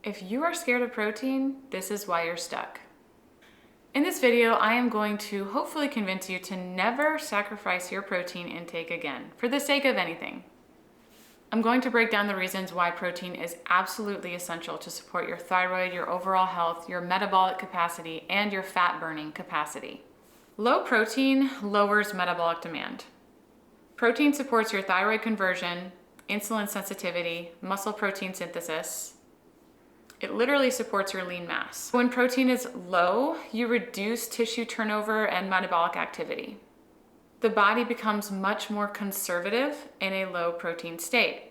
If you are scared of protein, this is why you're stuck. In this video, I am going to hopefully convince you to never sacrifice your protein intake again, for the sake of anything. I'm going to break down the reasons why protein is absolutely essential to support your thyroid, your overall health, your metabolic capacity, and your fat burning capacity. Low protein lowers metabolic demand. Protein supports your thyroid conversion, insulin sensitivity, muscle protein synthesis. It literally supports your lean mass. When protein is low, you reduce tissue turnover and metabolic activity. The body becomes much more conservative in a low protein state.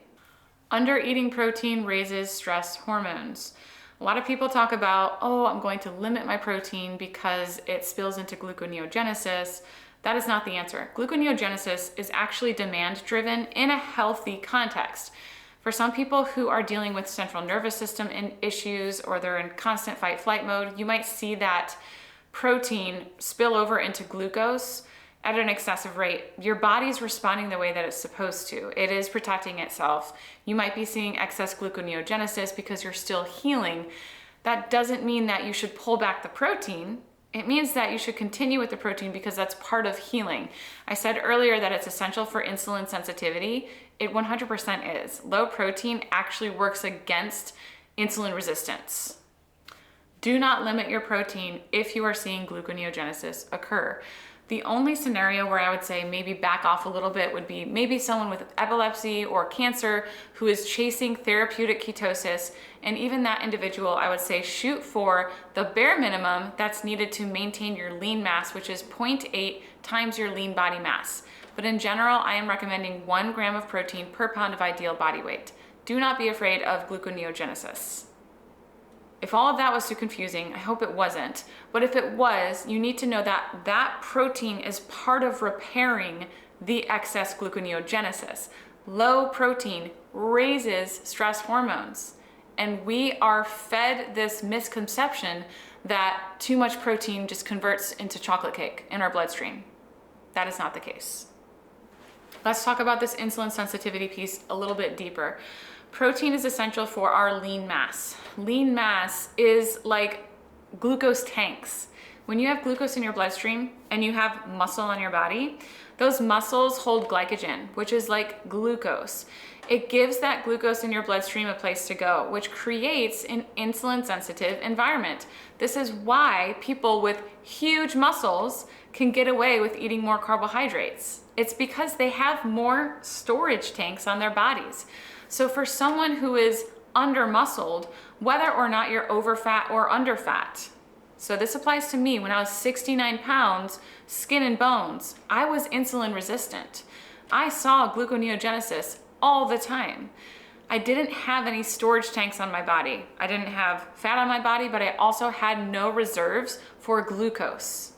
Under-eating protein raises stress hormones. A lot of people talk about, oh, I'm going to limit my protein because it spills into gluconeogenesis. That is not the answer. Gluconeogenesis is actually demand-driven in a healthy context. For some people who are dealing with central nervous system issues or they're in constant fight-flight mode, you might see that protein spill over into glucose at an excessive rate. Your body's responding the way that it's supposed to. It is protecting itself. You might be seeing excess gluconeogenesis because you're still healing. That doesn't mean that you should pull back the protein. It means that you should continue with the protein because that's part of healing. I said earlier that it's essential for insulin sensitivity. It 100% is. Low protein actually works against insulin resistance. Do not limit your protein if you are seeing gluconeogenesis occur. The only scenario where I would say maybe back off a little bit would be maybe someone with epilepsy or cancer who is chasing therapeutic ketosis. And even that individual, I would say shoot for the bare minimum that's needed to maintain your lean mass, which is 0.8 times your lean body mass. But in general, I am recommending 1 gram of protein per pound of ideal body weight. Do not be afraid of gluconeogenesis. If all of that was too confusing, I hope it wasn't. But if it was, you need to know that that protein is part of repairing the excess gluconeogenesis. Low protein raises stress hormones. And we are fed this misconception that too much protein just converts into chocolate cake in our bloodstream. That is not the case. Let's talk about this insulin sensitivity piece a little bit deeper. Protein is essential for our lean mass. Lean mass is like glucose tanks. When you have glucose in your bloodstream and you have muscle on your body, those muscles hold glycogen, which is like glucose. It gives that glucose in your bloodstream a place to go, which creates an insulin sensitive environment. This is why people with huge muscles can get away with eating more carbohydrates. It's because they have more storage tanks on their bodies. So for someone who is under-muscled, whether or not you're over-fat or under-fat, so this applies to me when I was 69 pounds, skin and bones, I was insulin resistant. I saw gluconeogenesis all the time. I didn't have any storage tanks on my body. I didn't have fat on my body, but I also had no reserves for glucose.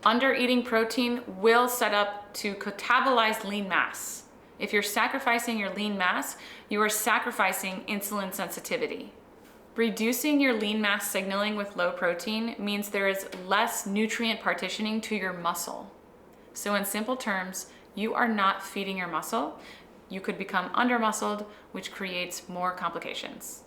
Under-eating protein will set up to catabolize lean mass. If you're sacrificing your lean mass, you are sacrificing insulin sensitivity. Reducing your lean mass signaling with low protein means there is less nutrient partitioning to your muscle. So in simple terms, you are not feeding your muscle. You could become under-muscled, which creates more complications.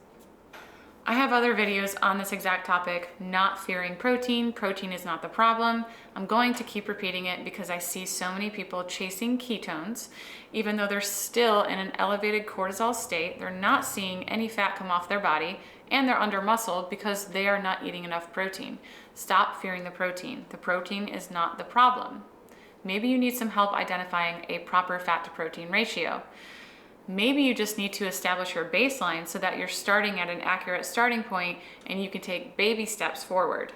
I have other videos on this exact topic, not fearing protein. Protein is not the problem. I'm going to keep repeating it because I see so many people chasing ketones, even though they're still in an elevated cortisol state. They're not seeing any fat come off their body and they're under-muscled because they are not eating enough protein. Stop fearing the protein. The protein is not the problem. Maybe you need some help identifying a proper fat to protein ratio. Maybe you just need to establish your baseline so that you're starting at an accurate starting point and you can take baby steps forward.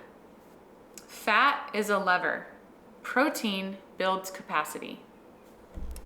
Fat is a lever. Protein builds capacity.